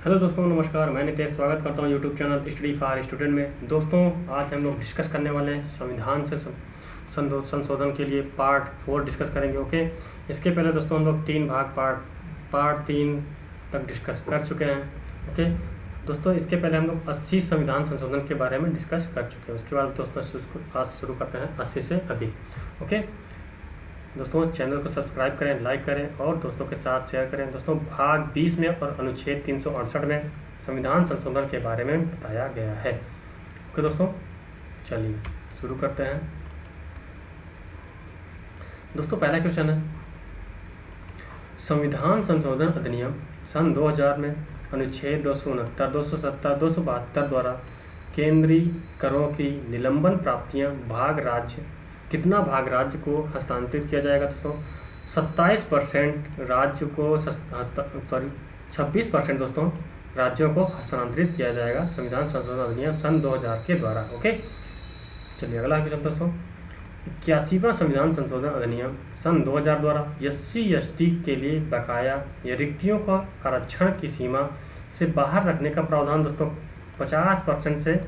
Hello दोस्तों, नमस्कार। मैं नितेश स्वागत करता हूं YouTube channel study for student में। दोस्तों, आज हम लोग डिस्कस करने वाले हैं संविधान से संशोधन के लिए पार्ट 4 डिस्कस करेंगे। ओके, इसके पहले दोस्तों हम लोग 3 भाग पार्ट 3 तक डिस्कस कर चुके हैं। ओके दोस्तों, इसके पहले हम लोग 80 संविधान संशोधन के बारे में डिस्कस कर चुके हैं। उसके बाद दोस्तों आज शुरू करते हैं 80 से अधिक। ओके दोस्तों, चैनल को सब्सक्राइब करें, लाइक करें और दोस्तों के साथ शेयर करें। दोस्तों, भाग 20 में और अनुच्छेद 368 में संविधान संशोधन के बारे में बताया गया है। ओके दोस्तों, चलिए शुरू करते हैं। दोस्तों, पहला क्वेश्चन है, संविधान संशोधन अधिनियम सन 2000 में अनुच्छेद 269, 270, 272 द्वारा केंद्रीय करों की निलंबन प्राप्तियां कितना भाग राज्य को हस्तांतरित किया जाएगा? दोस्तों 27% राज्य को 26% दोस्तों राज्यों को हस्तांतरित किया जाएगा संविधान संशोधन अधिनियम सन 2000 के द्वारा। ओके, चलिए अगला क्वेश्चन दोस्तों, 81वां संविधान संशोधन अधिनियम सन 2000 द्वारा SC/ST के लिए बकाया या रिक्तियों का आरक्षण की सीमा से बाहर रखने का प्रावधान दोस्तों 50%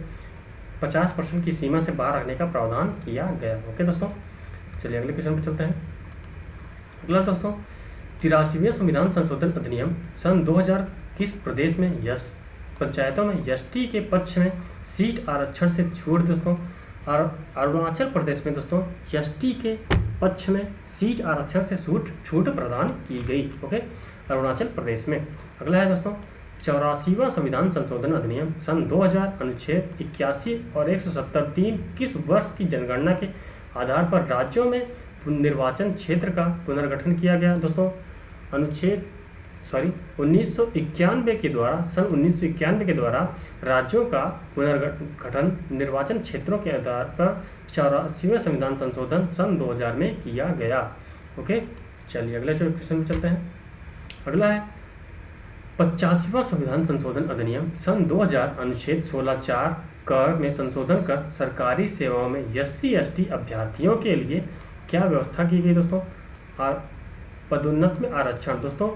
की सीमा से बाहर रखने का प्रावधान किया गया। ओके दोस्तों, चलिए अगले क्वेश्चन पर चलते हैं। अगला दोस्तों, 83वें संविधान संशोधन अधिनियम सन 2000 किस प्रदेश में पंचायतों में ST के पक्ष में सीट आरक्षण से छूट दोस्तों? अरुणाचल प्रदेश में दोस्तों ST के पक्ष में सीट आरक्षण से छूट प्रदान की गई। ओके, अरुणाचल प्रदेश में। अगला है दोस्तों, 84वां संविधान संशोधन अधिनियम सन 2000 अनुच्छेद 81 और 170(3) किस वर्ष की जनगणना के आधार पर राज्यों में निर्वाचन क्षेत्र का पुनर्गठन किया गया? दोस्तों 1991 के द्वारा सन 1991 के द्वारा राज्यों का पुनर्गठन निर्वाचन क्षेत्रों के आधार पर 84वें संविधान संशोधन सन 2000 में किया गया। ओके, चलिए अगले क्वेश्चन में चलते हैं। अगला है 85वां संविधान संशोधन अधिनियम सन 2000 अनुच्छेद 16(4) क में संशोधन कर सरकारी सेवाओं में SC/ST अभ्यर्थियों के लिए क्या व्यवस्था की गई? दोस्तों पदोन्नति में आरक्षण। दोस्तों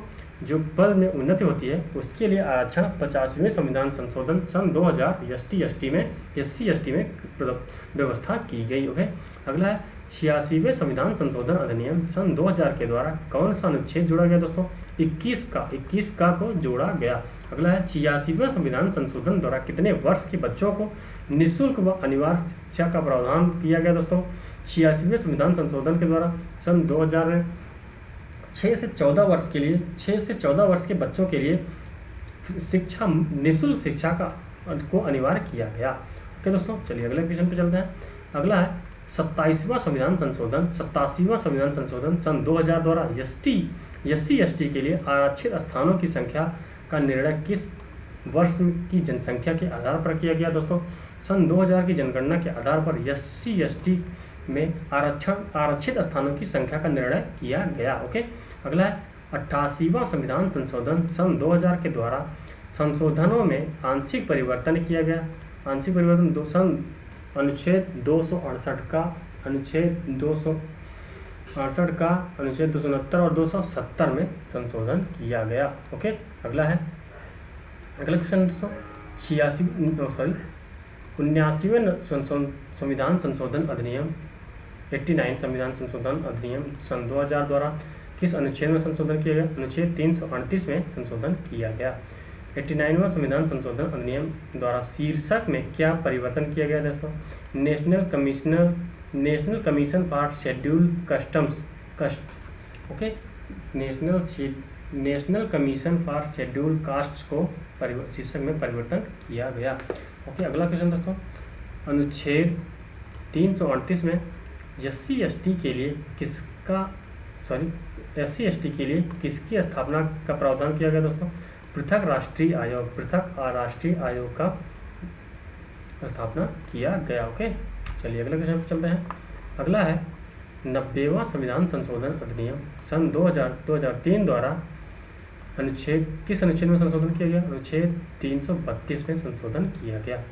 जो पद में उन्नति होती है उसके लिए आरक्षण 85वें संविधान संशोधन सन 2000 SC/ST में व्यवस्था की गई। ओके, अगला है 86वें संविधान संशोधन अधिनियम सन 2000 के द्वारा कौन सा अनुच्छेद जोड़ा गया? दोस्तों 21 का को जोड़ा गया। अगला है 86वें संविधान संशोधन द्वारा कितने वर्ष के बच्चों को निःशुल्क व अनिवार्य शिक्षा का प्रावधान किया गया? दोस्तों 86वें संविधान संशोधन के द्वारा सन 2000 में 6 से 14 वर्ष के बच्चों के लिए निःशुल्क शिक्षा को अनिवार्य किया गया। ओके दोस्तों, चलिए अगले क्वेश्चन पे चलते हैं। अगला है 87वां संविधान संशोधन सन 2000 द्वारा SC/ST के लिए आरक्षित स्थानों की संख्या का निर्णय किस वर्ष की जनसंख्या के आधार पर किया गया? दोस्तों सन 2000 की जनगणना के आधार पर SC/ST में आरक्षित स्थानों की संख्या का निर्णय किया गया। ओके, अगला है 88वां संविधान संशोधन सन 2000 के द्वारा संशोधनों में आंशिक परिवर्तन किया गया। आंशिक परिवर्तन सन अनुच्छेद 268 का, अनुच्छेद 269 और 270 में संशोधन किया गया। ओके, अगला क्वेश्चन दोस्तों 79वें संविधान संशोधन अधिनियम 89 संविधान संशोधन अधिनियम सन 2000 द्वारा किस अनुच्छेद में संशोधन किया गया? अनुच्छेद 338 में संशोधन किया गया। 89वां संविधान संशोधन अधिनियम द्वारा शीर्षक में क्या परिवर्तन किया गया? दोस्तों national commission for schedule okay, national commission for schedule caste को शीर्षक में परिवर्तन किया गया। ओके, अगला क्वेश्चन दोस्तों, अनुच्छेद 338 में SC/ST के लिए किसकी स्थापना का प्रावधान किया गया? दोस्तों पृथक राष्ट्रीय आयोग का स्थापना किया गया। ओके, चलिए अगले क्वेश्चन पर चलते हैं। अगला है 90वां संविधान संशोधन अधिनियम सन 2003 द्वारा किस अनुच्छेद में संशोधन किया गया? अनुच्छेद 332 में संशोधन किया गया।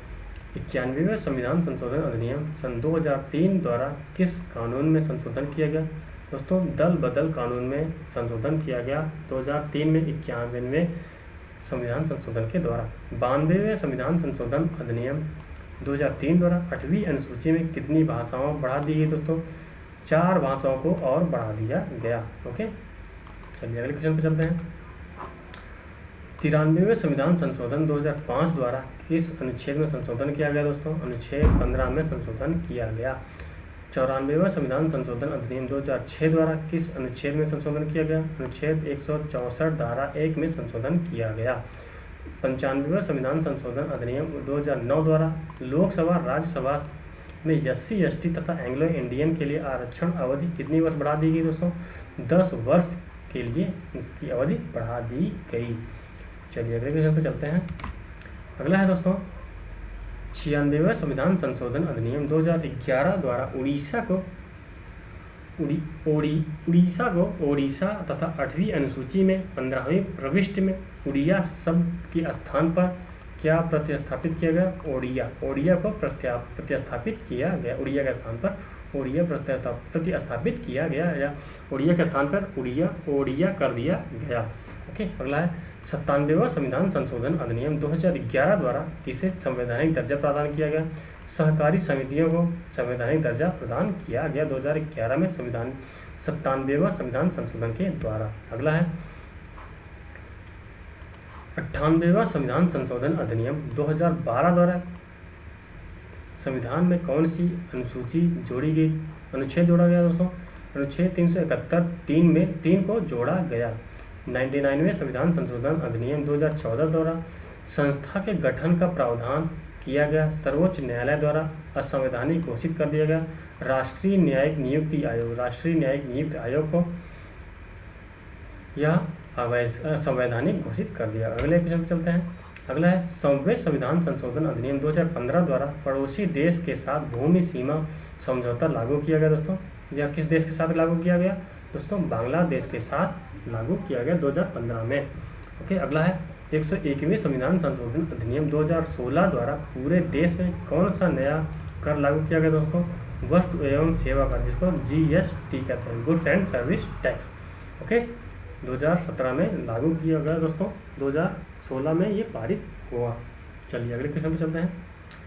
91वें संविधान संशोधन अधिनियम सन 2003 द्वारा किस कानून में संशोधन किया गया? दोस्तों दल बदल कानून में संशोधन किया गया। 2003 में 91वें संविधान संशोधन के द्वारा। 92वें संविधान संशोधन अधिनियम 2003 द्वारा 8वीं अनुसूची में कितनी भाषाओं बढ़ा दी गई दोस्तों? 4 भाषाओं को और बढ़ा दिया गया। ओके, चलिए अगले क्वेश्चन पे चलते हैं। 93वें संविधान संशोधन 2005 द्वारा किस अनुच्छेद में संशोधन किया गया दोस्तों? अनुच्छेद 15 में संशोधन किया गया। 94वां संविधान संशोधन अधिनियम 2006 द्वारा किस अनुच्छेद में संशोधन किया गया? अनुच्छेद 164 धारा 1 में संशोधन किया गया। 95वां संविधान संशोधन अधिनियम 2009 द्वारा लोकसभा राज्यसभा में SC ST तथा एंग्लो इंडियन के लिए आरक्षण अवधि कितनी वर्ष बढ़ा दी गई दोस्तों? 10 वर्ष के लिए इसकी अवधि बढ़ा दी गई। चलिए अगले क्वेश्चन पे चलते हैं। अगला है दोस्तों 96वां संविधान संशोधन अधिनियम 2011 द्वारा उड़ीसा को ओडिशा तथा 8वीं अनुसूची में 15वीं प्रविष्टि में उड़िया शब्द के स्थान पर क्या प्रतिस्थापित किया गया? ओडिया को प्रतिस्थापित किया गया। उड़िया के स्थान पर ओडिया प्रतिस्थापित किया गया या ओडिया के स्थान पर ओडिया कर दिया गया। ओके, अगला है 97वां संविधान संशोधन अधिनियम 2011 द्वारा किसे संवैधानिक दर्जा प्रदान किया गया? सहकारी समितियों को संवैधानिक दर्जा प्रदान किया गया 2011 में 97वां संविधान संशोधन के द्वारा। अगला है 98वां संविधान संशोधन अधिनियम 2012 द्वारा संविधान में कौन सी अनुसूची जोड़ी गई? अनुच्छेद जोड़ा गया दोस्तों? अनुच्छेद 371 3 को जोड़ा गया। 99वें संविधान संशोधन अधिनियम 2014 द्वारा संस्था के गठन का प्रावधान किया गया। सर्वोच्च न्यायालय द्वारा असंवैधानिक घोषित कर दिया गया। राष्ट्रीय न्यायिक नियुक्ति आयोग को यह असंवैधानिक घोषित कर दिया। अगले क्वेश्चन पे चलते हैं। अगला है 100वें संविधान संशोधन अधिनियम 2015 द्वारा पड़ोसी देश के साथ भूमि सीमा समझौता लागू किया गया दोस्तों। यह किस देश के साथ लागू किया गया दोस्तों? बांग्लादेश के साथ लागू किया गया 2015 में। ओके, अगला है 101वें संविधान संशोधन अधिनियम 2016 द्वारा पूरे देश में कौन सा नया कर लागू किया गया दोस्तों? वस्तु एवं सेवा कर, जिसको GST कहते हैं, goods and service tax. Okay, 2017 में लागू किया गया दोस्तों, 2016 में ये पारित हुआ। चलिए अगले क्वेश्चन पे चलते हैं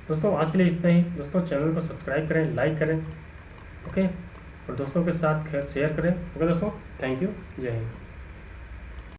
दोस्तों। आज के लिए इतना ही दोस्तों। चैनल को सब्सक्राइब करें, लाइक करें, ओके, और दोस्तों के साथ शेयर करें। ओके दोस्तों, थैंक यू, जय हिंद।